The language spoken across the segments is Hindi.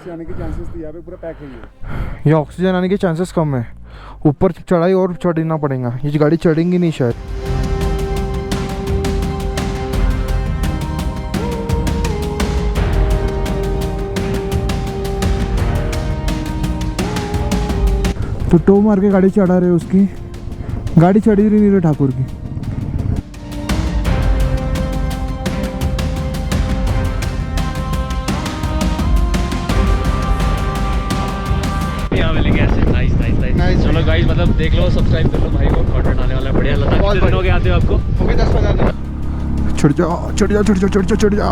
से आने के चांसेस थे, यहाँ पे पूरा पैक है ये। ऑक्सीजन आने के चांसेस कम है। ऊपर चढ़ाई और चढ़ना पड़ेगा, ये गाड़ी चढ़ेंगी नहीं शायद। तो टो मार के गाड़ी चढ़ा रहे, उसकी गाड़ी चढ़ी नहीं रही ठाकुर की। चलो गाइस, मतलब देख लो, सब्सक्राइब कर लो भाई, और कंटेंट आने वाला है बढ़िया। लद्दाख कितने दिन हो गए आते हो आपको? हो गए 10-15 दिन। चढ़ जा चढ़ जा चढ़ जा चढ़ जा चढ़ जा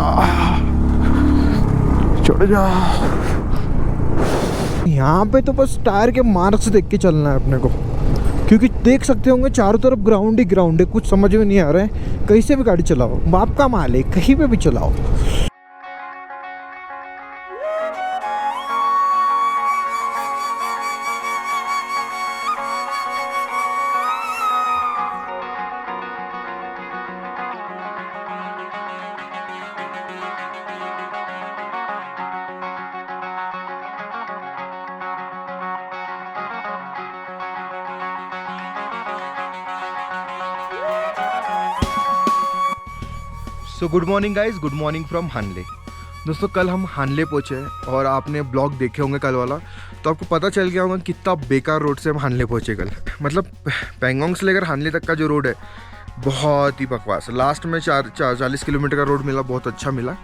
चढ़ जा। यहाँ पे तो बस टायर के मार्क्स देख के चलना है अपने को, क्योंकि देख सकते होंगे चारों तरफ ग्राउंड ही ग्राउंड है। कुछ समझ में नहीं आ रहा है, कहीं से भी गाड़ी चलाओ, बाप का माल है, कहीं पे भी चलाओ। So good morning guys, good morning from Hanle. दोस्तों कल हम हानले पहुँचे और आपने ब्लॉग देखे होंगे कल वाला, तो आपको पता चल गया होगा कितना बेकार रोड से हम हानले पहुँचे कल। मतलब पैंगोंग से लेकर हानले तक का जो रोड है बहुत ही बकवास। लास्ट में 40 किलोमीटर का रोड मिला, बहुत अच्छा मिला।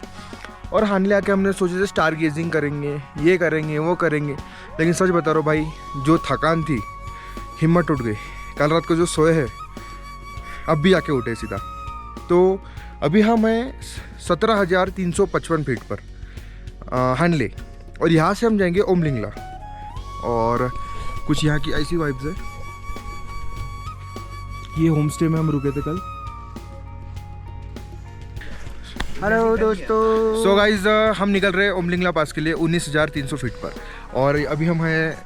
और हानले आके हमने सोचे थे स्टार गेजिंग करेंगे, ये करेंगे वो करेंगे, लेकिन सच बता रहा हूँ भाई, जो थकान थी, हिम्मत टूट गई। कल रात को जो सोए हैं अब भी आके उठे सीधा। तो अभी हम हैं 17,355 फीट पर हानले, और यहाँ से हम जाएंगे ओमलिंगला। और कुछ यहाँ की ऐसी वाइब्स है। ये होम स्टे में हम रुके थे कल। हेलो दोस्तों। सो गाइज हम निकल रहे हैं ओमलिंगला पास के लिए 19,300 फीट पर, और अभी हम हैं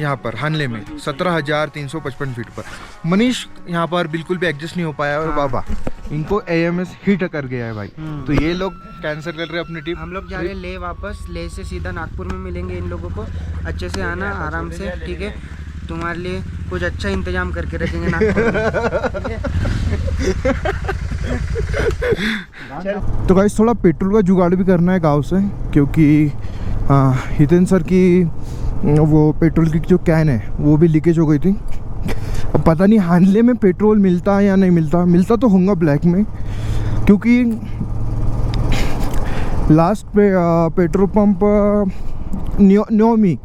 यहाँ पर हानले में 17,355 फीट पर। मनीष यहाँ पर बिल्कुल भी एडजस्ट नहीं हो पाया, और बाबा इनको AMS हिट कर गया है भाई। तो ये लोग कैंसिल कर रहे हैं अपनी ट्रिप। हम लोग जा रहे हैं ले वापस, ले से सीधा नागपुर में मिलेंगे इन लोगों को। अच्छे से आना आराम से, ठीक है? तुम्हारे लिए कुछ अच्छा इंतजाम करके रखेंगे नागपुर में। तो गाइस थोड़ा पेट्रोल का जुगाड़ भी करना है गांव से, क्योंकि हितेन सर की वो पेट्रोल की जो कैन है वो भी लीकेज हो गई थी। अब पता नहीं हानले में पेट्रोल मिलता है या नहीं मिलता। मिलता तो होगा ब्लैक में, क्योंकि लास्ट पे पेट्रोल पंप न्योमी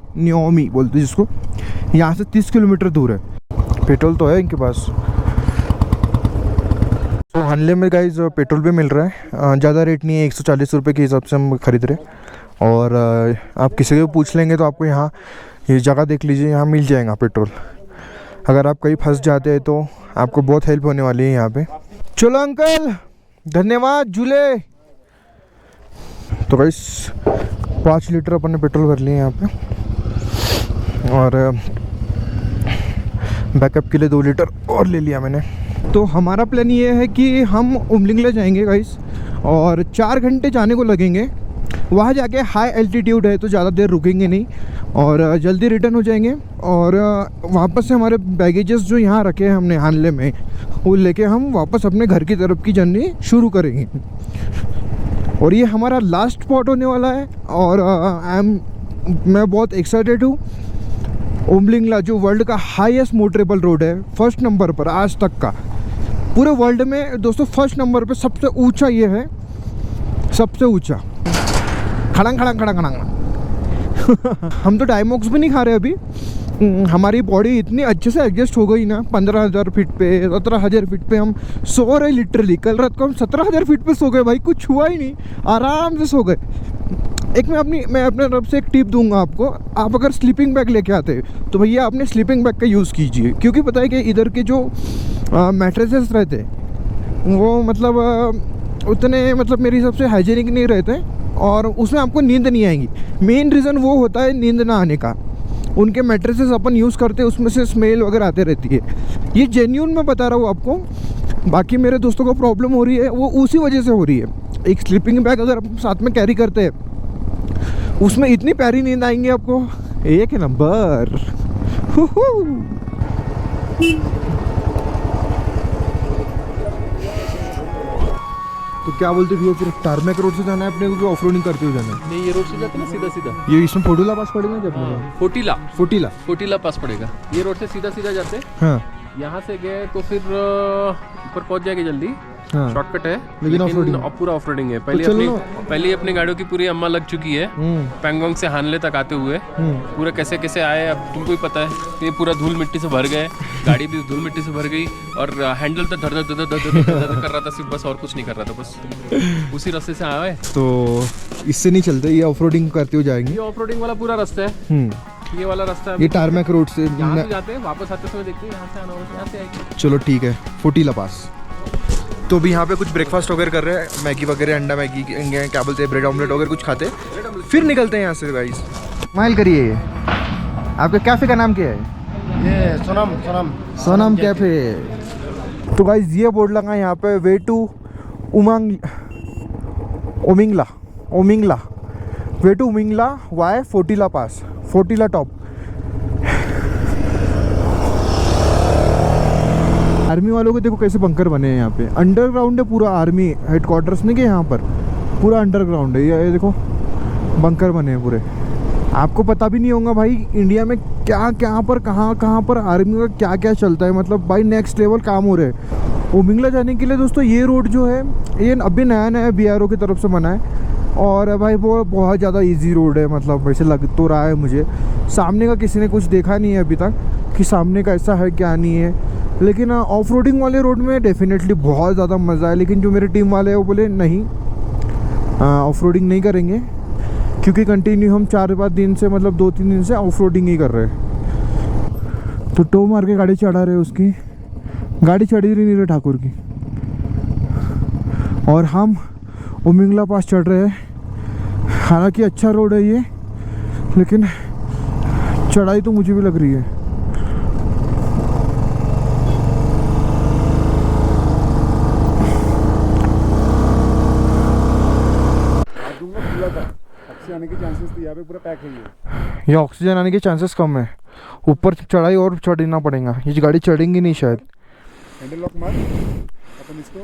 बोलते हैं जिसको, यहाँ से 30 किलोमीटर दूर है। पेट्रोल तो है इनके पास। तो हानले में गाइस पेट्रोल भी मिल रहा है, ज़्यादा रेट नहीं है, 140 रुपये के हिसाब से हम खरीद रहे हैं। और आप किसी को पूछ लेंगे तो आपको यहाँ ये जगह देख लीजिए, यहाँ मिल जाएगा पेट्रोल। अगर आप कहीं फंस जाते हैं तो आपको बहुत हेल्प होने वाली है यहाँ पे। चलो अंकल, धन्यवाद झूले। तो गाइस 5 लीटर अपन ने पेट्रोल भर लिए यहाँ पे, और बैकअप के लिए 2 लीटर और ले लिया मैंने। तो हमारा प्लान ये है कि हम ओमलिंगला जाएंगे गाइस, और 4 घंटे जाने को लगेंगे। वहाँ जाके हाई एल्टीट्यूड है तो ज़्यादा देर रुकेंगे नहीं, और जल्दी रिटर्न हो जाएंगे। और वापस से हमारे बैगेजेस जो यहाँ रखे हैं हमने हानले में, वो लेके हम वापस अपने घर की तरफ की जर्नी शुरू करेंगे। और ये हमारा लास्ट स्पॉट होने वाला है, और मैं बहुत एक्साइटेड हूँ। ओमलिंगला जो वर्ल्ड का हाईएस्ट मोटरेबल रोड है, फर्स्ट नंबर पर आज तक का पूरे वर्ल्ड में दोस्तों, फर्स्ट नंबर पे सबसे ऊंचा ये है, सबसे ऊंचा। खड़ंग खड़ंग खड़ंग खड़ंग हम तो डायमॉक्स भी नहीं खा रहे अभी। हमारी बॉडी इतनी अच्छे से एडजस्ट हो गई ना, 15,000 फीट पे 17,000 फीट पे हम सो रहे लिटरली। कल रात को हम 17,000 फीट पे सो गए भाई, कुछ हुआ ही नहीं, आराम से सो गए। एक मैं अपने तरफ से एक टिप दूंगा आपको, आप अगर स्लीपिंग बैग लेके आते तो भैया अपने स्लीपिंग बैग का यूज़ कीजिए, क्योंकि पता है कि इधर के जो मैट्रेसेस रहते वो मतलब उतने मतलब मेरे हिसाब से हाइजीनिक नहीं रहते, और उसमें आपको नींद नहीं आएगी। मेन रीज़न वो होता है नींद ना आने का। उनके मैट्रेसेस अपन यूज़ करते हैं, उसमें से स्मेल वगैरह आते रहती है। ये जेन्यून मैं बता रहा हूँ आपको। बाकी मेरे दोस्तों को प्रॉब्लम हो रही है, वो उसी वजह से हो रही है। एक स्लीपिंग बैग अगर आप साथ में कैरी करते हैं उसमें इतनी प्यारी नींद आएंगी आपको, एक नंबर। तो क्या बोलते भैया, फिर टारमेक रोड से जाना है अपने को, ऑफ रोडिंग करते हुए जाना है? नहीं, ये रोड से जाते ना सीधा सीधा। ये इसमें फोटोला पास पड़ेगा जब? फोटीला फोटीला पास पड़ेगा। ये रोड से सीधा सीधा जाते, हाँ। यहाँ से गए तो फिर ऊपर पहुंच जाएंगे जल्दी। हाँ। शॉर्टकट है, लेकिन ऑफ-रोडिंग पूरा ऑफ रोडिंग है। तो पहले अपनी गाड़ियों की पूरी अम्मा लग चुकी है पैंगोंग से हानले तक आते हुए। पूरा कैसे कैसे आए अब तुमको ही पता है। ये पूरा धूल मिट्टी से भर गए, गाड़ी भी धूल मिट्टी से भर गई और हैंडल तो धर कर रहा था सिर्फ, बस और कुछ नहीं कर रहा था, बस उसी रास्ते से आए। तो इससे नहीं चलते, ये ऑफ रोडिंग करते हुए जाएंगे। ये ऑफ रोडिंग वाला पूरा रास्ता है, ये वाला रास्ता है। ये टारमेक रोड से यहाँ से जाते हैं, वापस आते समय देखते हैं यहाँ से आना होगा, यहाँ से आएंगे। चलो ठीक है, फोटीला पास। तो अभी यहाँ पे कुछ ब्रेकफास्ट वगैरह कर रहे हैं, मैगी वगैरह, अंडा मैगी, क्या बोलते हैं, ब्रेड ऑमलेट वगैरह कुछ खाते हैं, फिर निकलते हैं यहाँ से गाइस। स्माइल करिए। आपके कैफ़े का नाम क्या है? ये सोनम कैफ़े। तो गाइस ये बोर्ड लगा यहाँ पे, way to Umlingla, way to Umlingla via Photila pass, Photila top. Army वालों को देखो कैसे बंकर बने हैं यहाँ पे, अंडरग्राउंड है पूरा, आर्मी हेडक्वार्टर्स नहीं के यहाँ पर पूरा अंडरग्राउंड है। ये देखो बंकर बने हैं पूरे। आपको पता भी नहीं होगा भाई इंडिया में क्या क्या पर कहाँ पर आर्मी का क्या क्या चलता है, मतलब भाई नेक्स्ट लेवल काम हो रहे हैं। ओमिंगला जाने के लिए दोस्तों ये रोड जो है ये अभी नया BRO की तरफ से बना है और भाई वो बहुत ज़्यादा इजी रोड है, मतलब वैसे लग तो रहा है मुझे। सामने का किसी ने कुछ देखा नहीं है अभी तक कि सामने का ऐसा है क्या नहीं है, लेकिन ऑफ रोडिंग वाले रोड में डेफिनेटली बहुत ज़्यादा मज़ा है। लेकिन जो मेरे टीम वाले हैं वो बोले नहीं, ऑफ रोडिंग नहीं करेंगे, क्योंकि कंटिन्यू हम 4-5 दिन से, मतलब 2-3 दिन से ऑफ रोडिंग ही कर रहे हैं। तो टो मार के गाड़ी चढ़ा रहे, उसकी गाड़ी चढ़ी नहीं रही ठाकुर की, और हम ओमिंगला पास चढ़ रहे हैं। हालांकि अच्छा रोड है ये, लेकिन चढ़ाई तो मुझे भी लग रही है। आने के चांसेस थे, यहाँ पे पूरा पैक है ये। ये ऑक्सीजन आने के चांसेस कम है, ऊपर चढ़ाई और चढ़ना पड़ेगा, ये गाड़ी चढ़ेंगी नहीं शायद। हैंडल लॉक मार, अपन इसको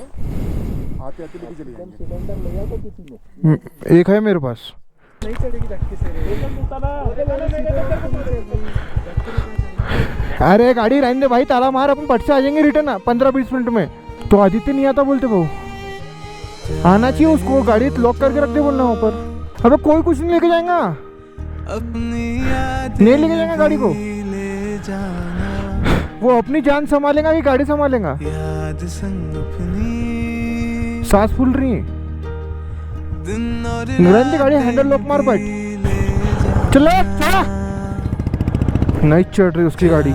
आते आते लेके चले जाएंगे। सिलेंडर ले आओ किसी ने, एक है मेरे पास। नहीं चढ़ेगी धक्के से। अरे गाड़ी रहने दे भाई, ताला मार, अपन पट से आ जाएंगे रिटर्न 15-20 मिनट में। तो आदित्य नहीं आता बोलते भाऊ, आना चाहिए उसको, गाड़ी लॉक करके रख दे बोलना ऊपर। अबे कोई कुछ नहीं लेके जाएगा, नहीं लेके जाएगा गाड़ी को, वो अपनी जान संभालेगा कि गाड़ी संभालेगा। सांस फूल रही है, गाड़ी हैंडल लॉक मार, बट चलो चला, नहीं चढ़ रही उसकी गाड़ी।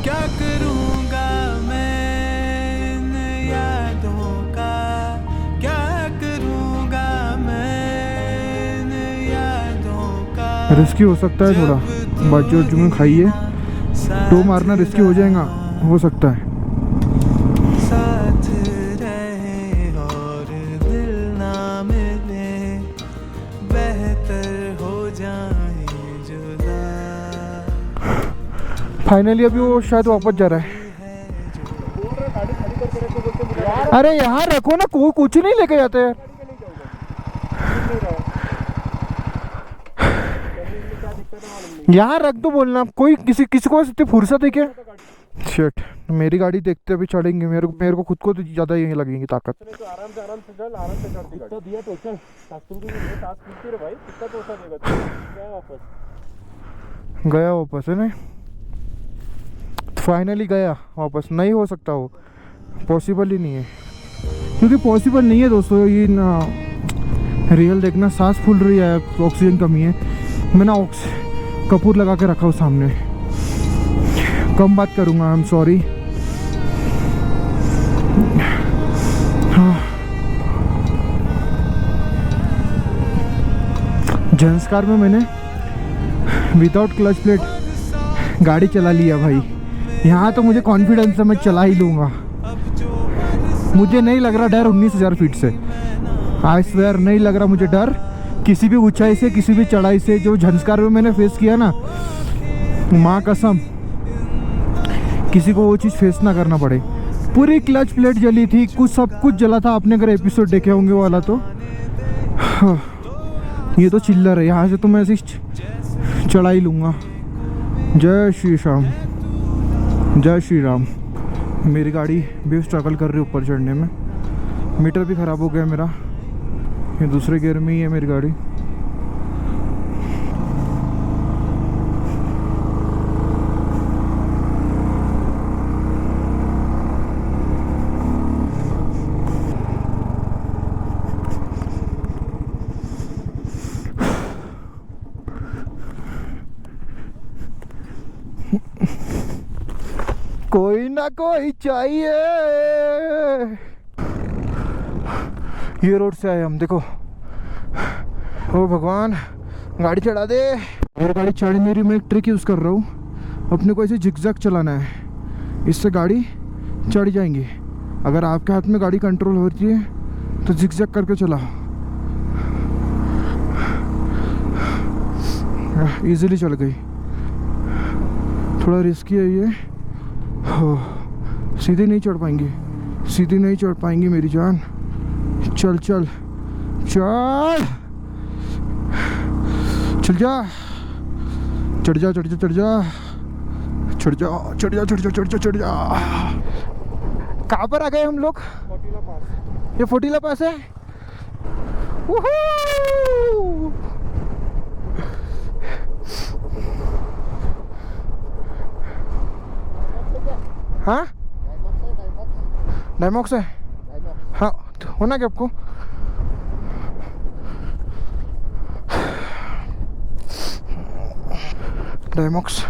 क्या करूँगा मैं इन यादों का, क्या करूँगा मैं इन यादों का। रिस्की हो सकता है थोड़ा, बच्चों में खाइए, टो मारना रिस्की हो जाएगा, हो सकता है। साथ रहे और दिल ना मिले, बेहतर हो जाए जुदा। फाइनली अभी वो शायद वापस जा रहा है। अरे यहाँ रखो ना, कोई कुछ नहीं लेके जाते यार। यहाँ रख दो बोलना, कोई किसी को इतनी फुर्सत है क्या? शिट, मेरी गाड़ी देखते अभी चढ़ेंगे, मेरे को खुद को तो ज़्यादा यही लगेंगी ताकत। आराम से चल, आराम से चढ़। कितना दिया तो चल, तुमको ये टास्क मिलती है भाई, कितना तो देगा गया वापस है ना, फाइनली गया वापस। नहीं हो सकता, वो पॉसिबल ही नहीं है, क्योंकि पॉसिबल नहीं है दोस्तों ये ना। रियल देखना, सांस फूल रही है, ऑक्सीजन कमी है। मैंने कपूर लगा के रखा हूँ सामने, कम बात करूँगा, आई एम सॉरी। झंस्कार में मैंने विदाउट क्लच प्लेट गाड़ी चला लिया भाई। यहाँ तो मुझे कॉन्फिडेंस है, मैं चला ही लूँगा। मुझे नहीं लग रहा डर 19,000 फीट से। आई स्वेयर नहीं लग रहा मुझे डर किसी भी ऊंचाई से, किसी भी चढ़ाई से। जो झंस्कार में मैंने फेस किया ना, माँ कसम किसी को वो चीज़ फेस ना करना पड़े। पूरी क्लच प्लेट जली थी, कुछ सब कुछ जला था। आपने अगर एपिसोड देखे होंगे वाला तो ये तो चिल्लर है। यहाँ से तो मैं ऐसी चढ़ा ही लूँगा। जय श्री श्याम, जय श्री राम। मेरी गाड़ी भी स्ट्रगल कर रही है ऊपर चढ़ने में। मीटर भी ख़राब हो गया मेरा, ये दूसरे गियर में ही है मेरी गाड़ी। कोई ना कोई चाहिए। ये रोड से आए हम, देखो। ओ भगवान, गाड़ी चढ़ा दे। मेरी गाड़ी चढ़ नहीं रही। मैं एक ट्रिक यूज़ कर रहा हूँ। अपने को ऐसे जिगजैग चलाना है, इससे गाड़ी चढ़ जाएंगी। अगर आपके हाथ में गाड़ी कंट्रोल होती है तो जिगजैग करके चलाओ, इजीली चल गई। थोड़ा रिस्की है ये। सीधे नहीं चढ़ पाएंगी, सीधी नहीं चढ़ पाएंगी मेरी जान। चल चल चल चल जा, चढ़ जा चढ़ जा चढ़ जा चढ़ जा चढ़ जा चढ़ जा चढ़ जा चढ़ जा। कहाँ पर आ गए हम लोग? फोटीला पास। ये फोटीला पास है। हाँ, डायमॉक्स है। हाँ, होना क्या आपको? डायमॉक्स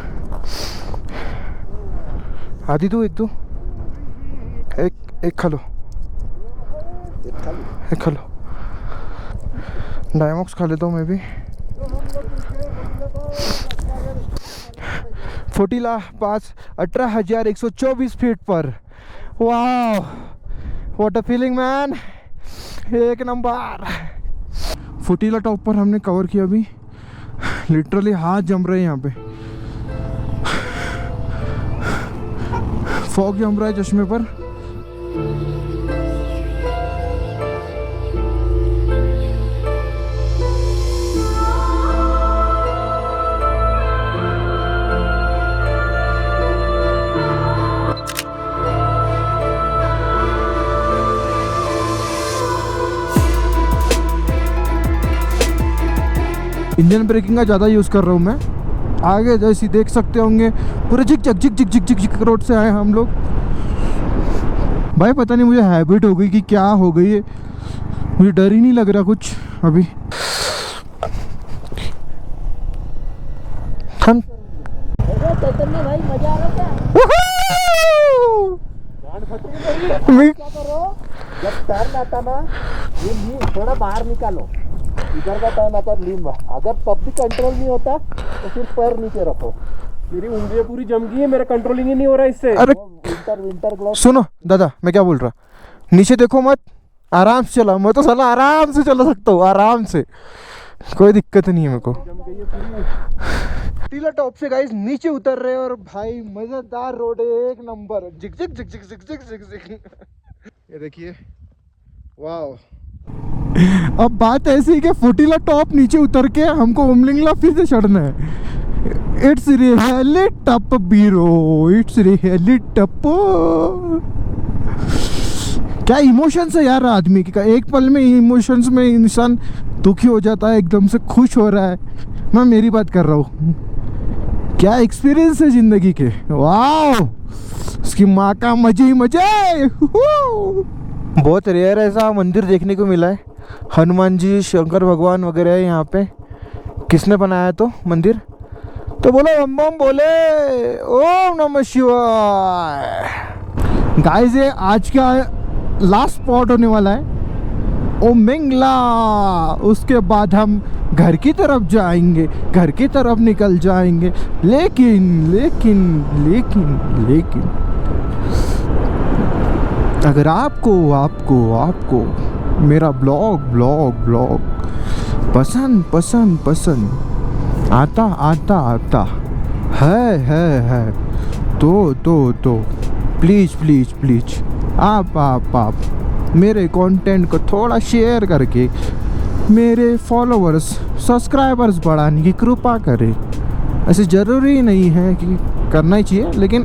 आधी दो, एक खा लो, एक खा लो। डायमॉक्स खा लेता हूँ मैं भी। फोटीला पास 18,124 फीट पर। वाह, व्हाट अ फीलिंग मैन, एक नंबर। फोटीला टॉप पर हमने कवर किया। अभी लिटरली हाथ जम रहे हैं यहाँ पे। फॉग जम रहा है चश्मे पर। इंजन ब्रेकिंग का ज़्यादा यूज़ कर रहा हूँ मैं। आगे जैसी देख सकते होंगे पूरे झिक झक झिक झिक झिक झिक झिक रोड से आए हम लोग। भाई पता नहीं मुझे हैबिट हो गई कि क्या हो गई है, मुझे डर ही नहीं लग रहा कुछ अभी। हम चैतन्य भाई मजा आ रहा क्या? क्या करो, जब टर्न आता ना ये लीव थोड़ा बाहर निकालो। इधर का टर्न आता लीव, अगर तब भी कंट्रोल नहीं होता तो फिर पैर नीचे रखो। मेरी उंगलियां पूरी जम गई है, मेरा कंट्रोलिंग ही नहीं हो रहा इससे। अरे विंटर ग्लव। सुनो दादा, मैं क्या बोल रहा, नीचे देखो मत, आराम से चला। मैं तो साला आराम से चला सकता हूँ, आराम से, कोई दिक्कत नहीं है मेरे को। टीला टॉप से गाइस नीचे उतर रहे और भाई मजेदार रोड है, एक नंबर। जिक जिक जिक जिक जिक जिक जिक जिक। ये देखिए, वाह। अब बात ऐसी है कि फोटीला टॉप नीचे उतर के हमको उमलिंगला फिर से चढ़ना है। इट्स रियली टफ बीरो, इट्स रियली टफ। क्या इमोशंस है यार आदमी का, एक पल में इमोशंस में इंसान दुखी हो जाता है, एकदम से खुश हो रहा है। मैं मेरी बात कर रहा हूँ। क्या एक्सपीरियंस है जिंदगी के, वाह। उसकी माँ का मजे ही मजे। बहुत रेयर ऐसा मंदिर देखने को मिला है। हनुमान जी, शंकर भगवान वगैरह है यहाँ पे। किसने बनाया तो मंदिर? तो बोलो बम बम बोले, ओम नमः शिवाय। गाइस ये आज का लास्ट स्पॉट होने वाला है, उमलिंगला। उसके बाद हम घर की तरफ जाएंगे, घर की तरफ निकल जाएंगे, लेकिन लेकिन लेकिन लेकिन अगर आपको आपको आपको मेरा ब्लॉग पसंद पसंद पसंद आता है तो प्लीज आप मेरे कंटेंट को थोड़ा शेयर करके मेरे फॉलोअर्स सब्सक्राइबर्स बढ़ाने की कृपा करें। ऐसे ज़रूरी नहीं है कि करना ही चाहिए, लेकिन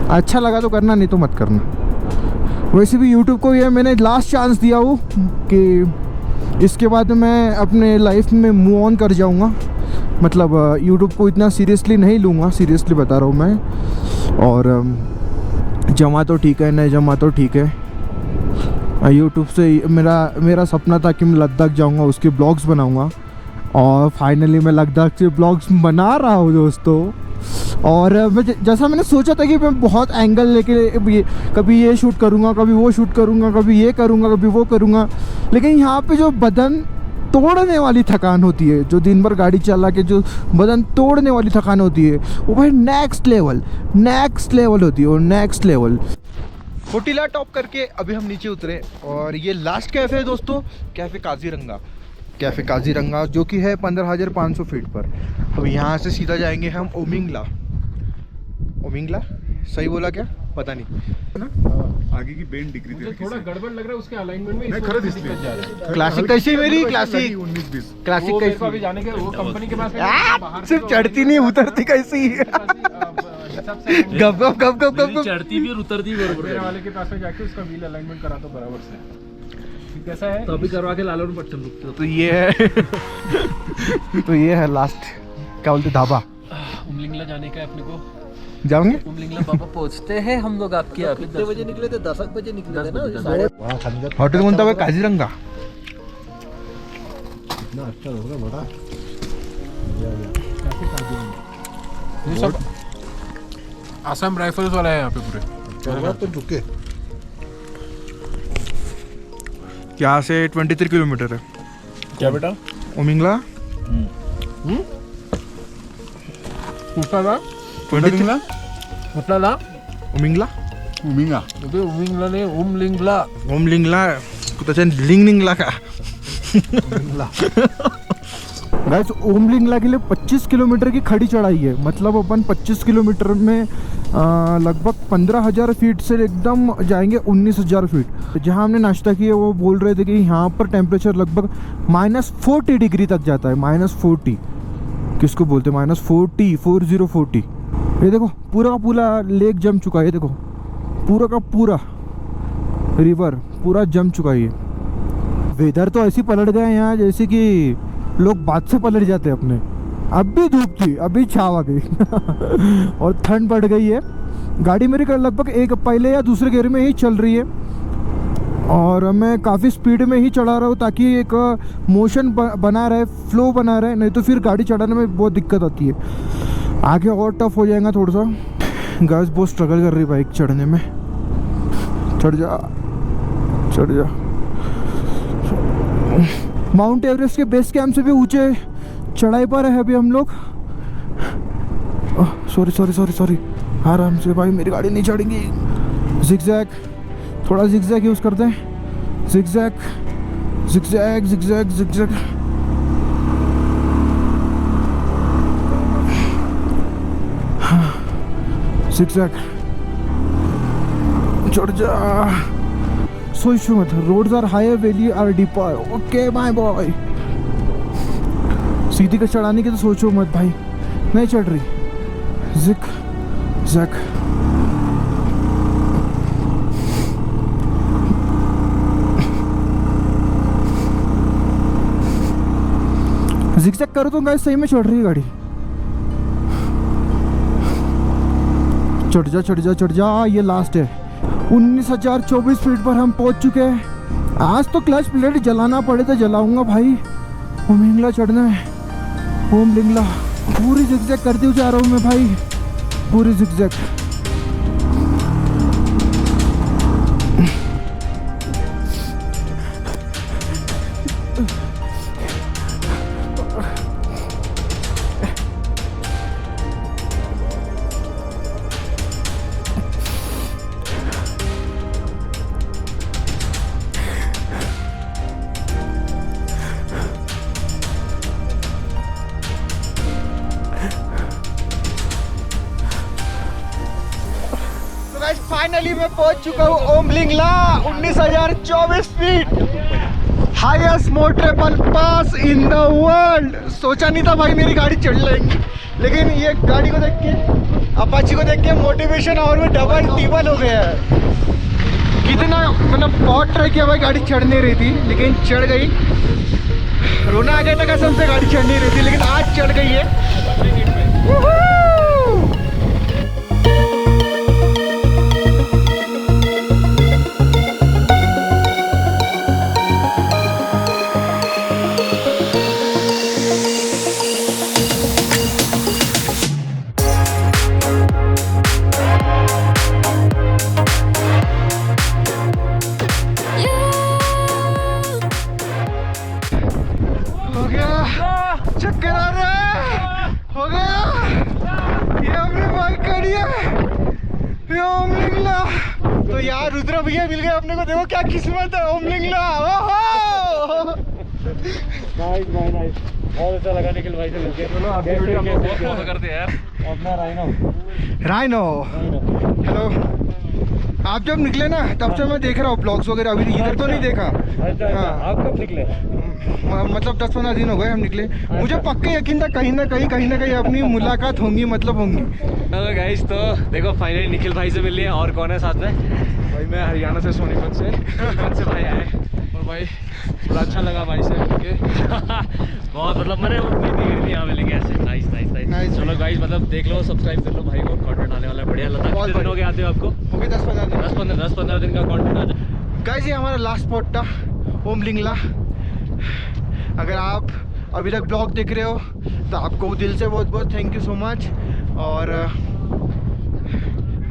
अच्छा लगा तो करना, नहीं तो मत करना। वैसे भी यूट्यूब को ये मैंने लास्ट चांस दिया हूँ कि इसके बाद मैं अपने लाइफ में मूव ऑन कर जाऊँगा। मतलब यूट्यूब को इतना सीरियसली नहीं लूँगा, सीरियसली बता रहा हूँ मैं। और जमा तो ठीक है, नहीं जमा तो ठीक है। यूट्यूब से मेरा सपना था कि मैं लद्दाख जाऊंगा, उसके ब्लॉग्स बनाऊंगा, और फाइनली मैं लद्दाख से ब्लॉग्स बना रहा हूँ दोस्तों। और मैं जैसा मैंने सोचा था कि मैं बहुत एंगल लेके कभी ये शूट करूँगा, कभी वो शूट करूँगा, कभी ये करूँगा, कभी वो करूँगा, लेकिन यहाँ पे जो बदन तोड़ने वाली थकान होती है, जो दिन भर गाड़ी चला के जो बदन तोड़ने वाली थकान होती है, वो भाई नेक्स्ट लेवल होती है, और नेक्स्ट लेवल। फोटिला टॉप करके अभी हम नीचे उतरे, और ये लास्ट कैफ़े है दोस्तों, कैफ़े काजीरंगा, जो कि है 15,500 फीट पर। अब यहाँ से सीधा जाएंगे हम ओमिंगला। सही बोला क्या, पता नहीं। आगे की बेंड दिख रही थी, थोड़ा गड़बड़ लग रहा है उसके अलाइनमेंट में, नहीं खरं दिसते दिक्कत जा रहा है। क्लासिक कैसी मेरी क्लासिक 19-20 क्लासिक वो मेरे को कैसी अभी जाने के वो कंपनी के पास है, बाहर सिर्फ चढ़ती नहीं उतरती कैसी गप गप गप गप गप चढ़ती भी और उतरती भी बराबर। मेरे वाले के पास में जाके उसका व्हील अलाइनमेंट करा दो बराबर से। कैसा है तो अभी करवा के लालो पट्टन रुकते हो। तो ये है लास्ट, क्या बोलते, ढाबा। उमलिंगला जाने का है अपने को, जाओगे? उमलिंगला बाबा पहुंचते हैं हम लोग आपके यहाँ पे। कितने बजे निकले थे? 10 बजे निकले थे ना। हॉटेल कोणता बघ, काजीरंगा। अच्छा होगा बड़ा। ये सब आसाम राइफल्स वाला है यहाँ पे पूरे। तो रुके यहाँ से 23 किलोमीटर है। क्या बेटा? ओमिंगला कुठला 23 कुठला ओमिंगला उमिंगा उमलिंगला नाही उमलिंगला। ओमलिंगला त्याच्या लिंगलिंगला का गाइस, ओमलिंगला के लिए 25 किलोमीटर की खड़ी चढ़ाई है। मतलब अपन 25 किलोमीटर में लगभग 15,000 फीट से एकदम जाएंगे 19,000 फीट। जहाँ हमने नाश्ता किया वो बोल रहे थे कि यहाँ पर टेम्परेचर लगभग -40 डिग्री तक जाता है। -40 किसको बोलते हैं? -40 ये देखो पूरा का पूरा लेक जम चुका है। ये देखो पूरा का पूरा रिवर पूरा जम चुका है। ये वेदर तो ऐसी पलट गया है यहाँ, जैसे कि लोग बात से पलट जाते हैं अपने। अब भी धूप थी, अभी छाव आ गई और ठंड बढ़ गई है। गाड़ी मेरी लगभग एक पहले या दूसरे गियर में ही चल रही है, और मैं काफ़ी स्पीड में ही चढ़ा रहा हूँ ताकि एक मोशन बना रहे, फ्लो बना रहे, नहीं तो फिर गाड़ी चढ़ाने में बहुत दिक्कत आती है। आगे और टफ हो जाएगा थोड़ा सा। गाइस बहुत स्ट्रगल कर रही बाइक चढ़ने में। चढ़ जा। माउंट एवरेस्ट के बेस कैंप से भी ऊंचे चढ़ाई पर है अभी हम लोग। सॉरी आराम से भाई, मेरी गाड़ी नहीं चढ़ेगी। जिगजैग, थोड़ा जिगजैग यूज़ करते हैं। जिगजैग। जिगजैग, चढ़ जा। सो इशू मत, roads are higher, valley are deeper. Okay my boy. सीधी का चढ़ाने की तो सोचो मत भाई, नहीं चढ़ रही। जिगजैग। जिगजैग करो तो गाइस सही में चढ़ रही है गाड़ी। चढ़ जा। ये लास्ट है। 19,024 फीट पर हम पहुंच चुके हैं। आज तो क्लच प्लेट जलाना पड़े तो जलाऊंगा भाई। ओमिंगला चढ़ना है। ओमलिंगला पूरी जिगजैग करते हुए जा रहा हूँ मैं भाई, पूरी जिगजैग। फाइनली मैं पहुंच चुका हूँ ओमलिंगला 19,024 feet highest motorable pass in the world. सोचा नहीं था भाई मेरी गाड़ी चढ़ लेंगी, लेकिन ये गाड़ी को देख के, अपाची को देख के मोटिवेशन और भी डबल टिबल हो गया है। कितना मतलब बहुत ट्राई किया भाई, गाड़ी चढ़ नहीं रही थी लेकिन चढ़ गई। रोना आ गया था कसम से, गाड़ी चढ़ नहीं रही थी लेकिन आज चढ़ गई है। हो गया, चक्कर आ रहा है, हो गया। ये अपनी बाइक खड़ी है, ये ओमलिंगला। तो यार रुद्र भैया मिल गए अपने को, देखो क्या किस्मत है ओमलिंगला। ओहो नाइस भाई नाइस, बहुत अच्छा लगा निखिल भाई से मिलके। चलो आगे वीडियो हम बहुत फॉलो करते हैं यार। अपना राइनो हेलो। आप जब निकले ना तब से मैं देख रहा हूँ ब्लॉग्स वगैरह, अभी इधर तो नहीं देखा। अच्छा, आप कब निकले? मतलब 10-15 दिन हो गए हम निकले। मुझे पक्का यकीन था कहीं ना कहीं अपनी मुलाकात होंगी, मतलब होंगी। हेलो गाइस, तो देखो फाइनली निखिल भाई से मिल लिए। और कौन है साथ में? भाई मैं हरियाणा से सोनीपत से भाई आए, और भाई बड़ा अच्छा लगा भाई से मिलके। बहुत मतलब मैंने उम्मीद नहीं करी यहाँ मिलेंगे ऐसे। Nice nice nice. चलो गाइस, मतलब देख लो, सब्सक्राइब कर लो भाई को, कंटेंट आने वाला है बढ़िया। लगा कितने दिन हो गए आते हो आपको? हो गए 10-15 दिन का कंटेंट आ जाए। गाइस, ये हमारा लास्ट स्पॉट था ओमलिंगला। अगर आप अभी तक ब्लॉग देख रहे हो तो आपको दिल से बहुत बहुत थैंक यू सो मच। और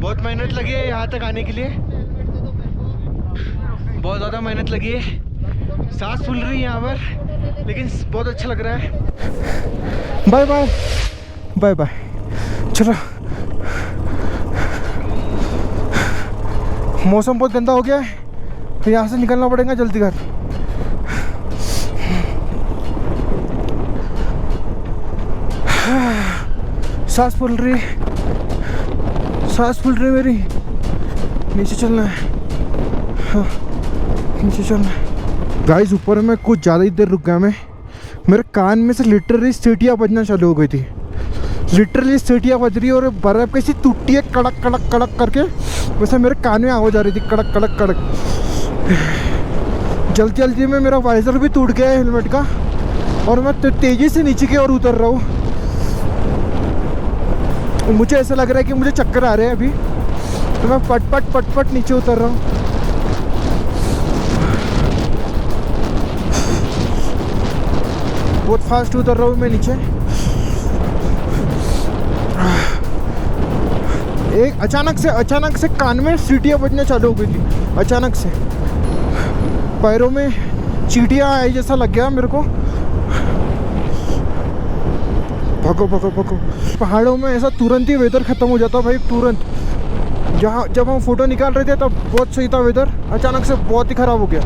बहुत मेहनत लगी है यहाँ तक आने के लिए, बहुत ज़्यादा मेहनत लगी है। सांस फूल रही है यहाँ पर, लेकिन बहुत अच्छा लग रहा है। Bye bye bye bye. चलो, मौसम बहुत गंदा हो गया है तो यहाँ से निकलना पड़ेगा जल्दी घर। सांस फूल रही मेरी। नीचे चलना है, हाँ, नीचे चलना है। गाइस, ऊपर में कुछ ज़्यादा ही देर रुक गया मैं। मेरे कान में से लिटरली सीटियाँ बजना चालू हो गई थी। लिटरली सीटियाँ बज रही है और बर्फ़ कैसी टूटी है कड़क कड़क कड़क करके, वैसे मेरे कान में आवाज़ आ रही थी कड़क कड़क कड़क। जल्दी जल्दी में मेरा वाइजर भी टूट गया है हेलमेट का, और मैं तेज़ी से नीचे की ओर उतर रहा हूँ। मुझे ऐसा लग रहा है कि मुझे चक्कर आ रहे हैं अभी, तो मैं पट पट नीचे उतर रहा हूँ। बहुत फास्ट उतर रहा हूँ मैं नीचे। एक अचानक से कान में सीटियाँ बजने चालू हो गई थी। अचानक से पैरों में चींटियाँ आई जैसा लग गया मेरे को। भगो। पहाड़ों में ऐसा तुरंत ही वेदर ख़त्म हो जाता भाई, तुरंत। जब हम फोटो निकाल रहे थे तब बहुत सही था वेदर, अचानक से बहुत ही ख़राब हो गया।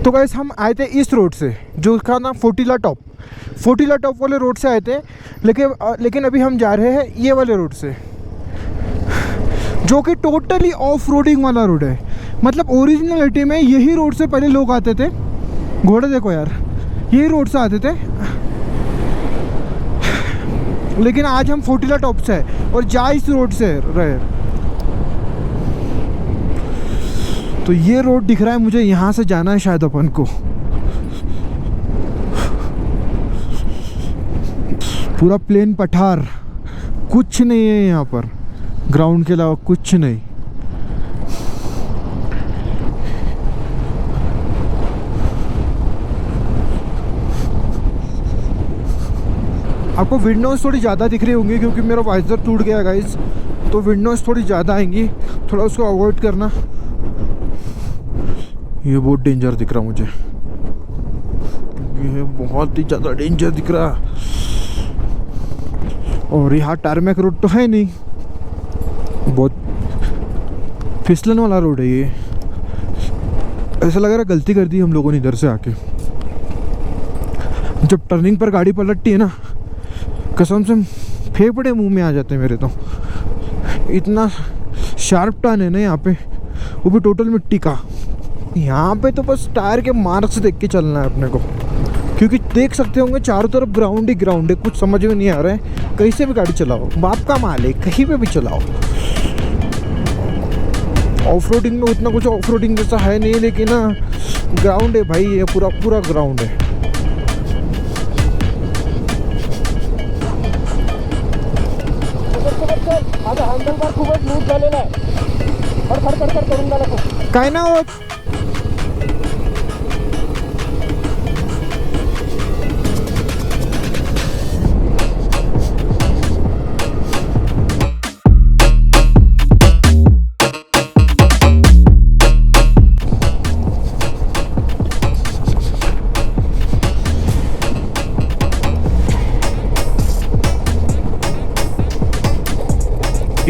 तो गाइस, हम आए थे इस रोड से, जो उसका नाम फोटिला टॉप वाले रोड से आए थे, लेकिन अभी हम जा रहे हैं ये वाले रोड से, जो कि टोटली ऑफ रोडिंग वाला रोड है। मतलब ओरिजिनलिटी में यही रोड से पहले लोग आते थे। घोड़े देखो यार, यही रोड से आते थे, लेकिन आज हम फोटिला टॉप से है और जा इस रोड से रहे। तो ये रोड दिख रहा है मुझे, यहाँ से जाना है शायद अपन को। पूरा प्लेन पठार, कुछ नहीं है यहाँ पर, ग्राउंड के अलावा कुछ नहीं। आपको विंडोज़ थोड़ी ज़्यादा दिख रही होंगी क्योंकि मेरा वाइजर टूट गया गाइस, तो विंडोज़ थोड़ी ज़्यादा आएंगी, थोड़ा उसको अवॉइड करना। ये बहुत डेंजर दिख रहा मुझे, ये बहुत ही ज़्यादा डेंजर दिख रहा। और यहाँ टारमेक रोड तो है नहीं, बहुत फिसलन वाला रोड है ये। ऐसा लग रहा है गलती कर दी हम लोगों ने इधर से आके। जब टर्निंग पर गाड़ी पलटती है ना, कसम से फेफड़े मुंह में आ जाते हैं मेरे। तो इतना शार्प टर्न है ना यहाँ पे, वो भी टोटल मिट्टी का। यहाँ पे तो बस टायर के मार्क्स देख के चलना है अपने को, क्योंकि देख सकते होंगे चारों तरफ ग्राउंड ही ग्राउंड है। कुछ समझ में नहीं आ रहा है, कहीं से भी गाड़ी चलाओ, बाप का माल है, कहीं पे भी चलाओ। ऑफ रोडिंग में उतना कुछ ऑफ रोडिंग जैसा है नहीं, लेकिन ग्राउंड है भाई, ये पूरा पूरा ग्राउंड है। आता हँडल बार खूपच लूज झालेला आहे, खडखड करून झाला खूप। काय ना होत,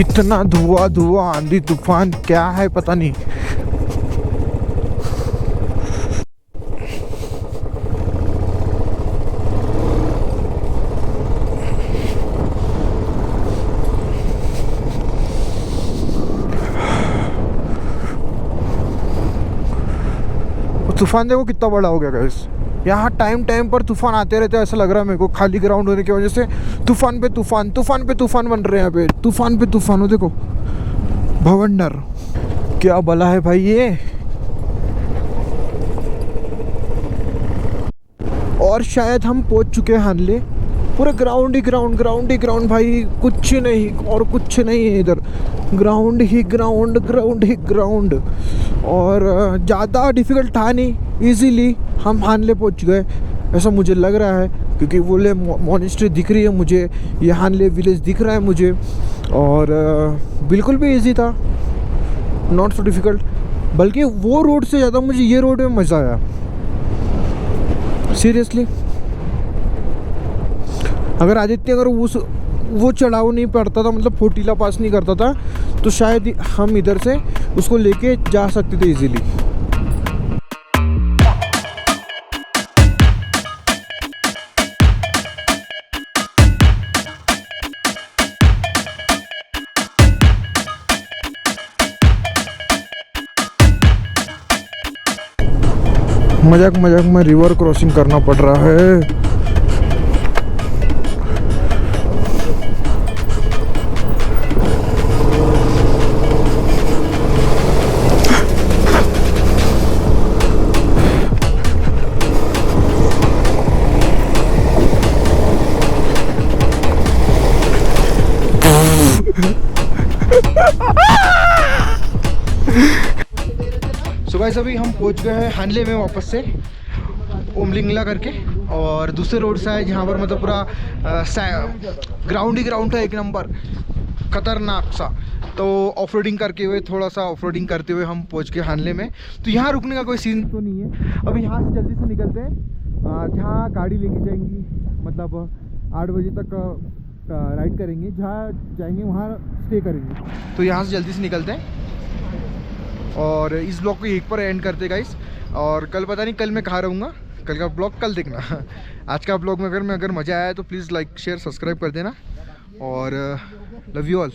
इतना धुआं धुआं, आंधी तूफान क्या है पता नहीं। तूफान देखो कितना बड़ा हो गया गाइस। यहाँ टाइम टाइम पर तूफान आते रहते हैं, ऐसा लग रहा है मेरे को। खाली ग्राउंड होने की वजह से तूफान पे तूफान, तूफान पे तूफान बन रहे हैं यहाँ पे, तूफान पे तूफान। हो देखो भवंडर, क्या बला है भाई ये। और शायद हम पहुंच चुके हैं हानले। पूरा ग्राउंड ही ग्राउंड, ग्राउंड ही ग्राउंड भाई, कुछ नहीं और कुछ नहीं है इधर। ग्राउंड ही ग्राउंड, ग्राउंड ही ग्राउंड। और ज़्यादा डिफ़िकल्ट था नहीं, इजीली हम हानले पहुंच गए ऐसा मुझे लग रहा है, क्योंकि वो ले मॉनेस्ट्री दिख रही है मुझे, ये हानले विलेज दिख रहा है मुझे। और बिल्कुल भी इजी था, नॉट सो डिफ़िकल्ट। बल्कि वो रोड से ज़्यादा मुझे ये रोड में मज़ा आया सीरियसली। अगर आदित्य अगर वो चढ़ाव नहीं पड़ता था, मतलब फोटीला पास नहीं करता था, तो शायद हम इधर से उसको लेके जा सकते थे इजीली। मजाक मजाक में रिवर क्रॉसिंग करना पड़ रहा है। सो गाइस अभी हम पहुंच गए हैं हानले में वापस से, उमलिंगला करके। और दूसरे रोड से है जहाँ पर मतलब पूरा ग्राउंड ही ग्राउंड है, एक नंबर खतरनाक सा। तो ऑफ रोडिंग करके हुए, थोड़ा सा ऑफ रोडिंग करते हुए हम पहुंच गए हानले में। तो यहाँ रुकने का कोई सीन तो नहीं है। अभी यहाँ से जल्दी से निकलते हैं, जहाँ गाड़ी लेके जाएंगी, मतलब 8 बजे तक राइड करेंगे, जहाँ जाएंगे वहाँ स्टे करेंगे। तो यहाँ से जल्दी से निकलते हैं और इस ब्लॉग को एक पर एंड करते गाइस। और कल पता नहीं कल मैं कहाँ रहूँगा, कल का ब्लॉग कल देखना। आज का ब्लॉग में अगर मज़ा आया तो प्लीज़ लाइक शेयर सब्सक्राइब कर देना। और लव यू ऑल।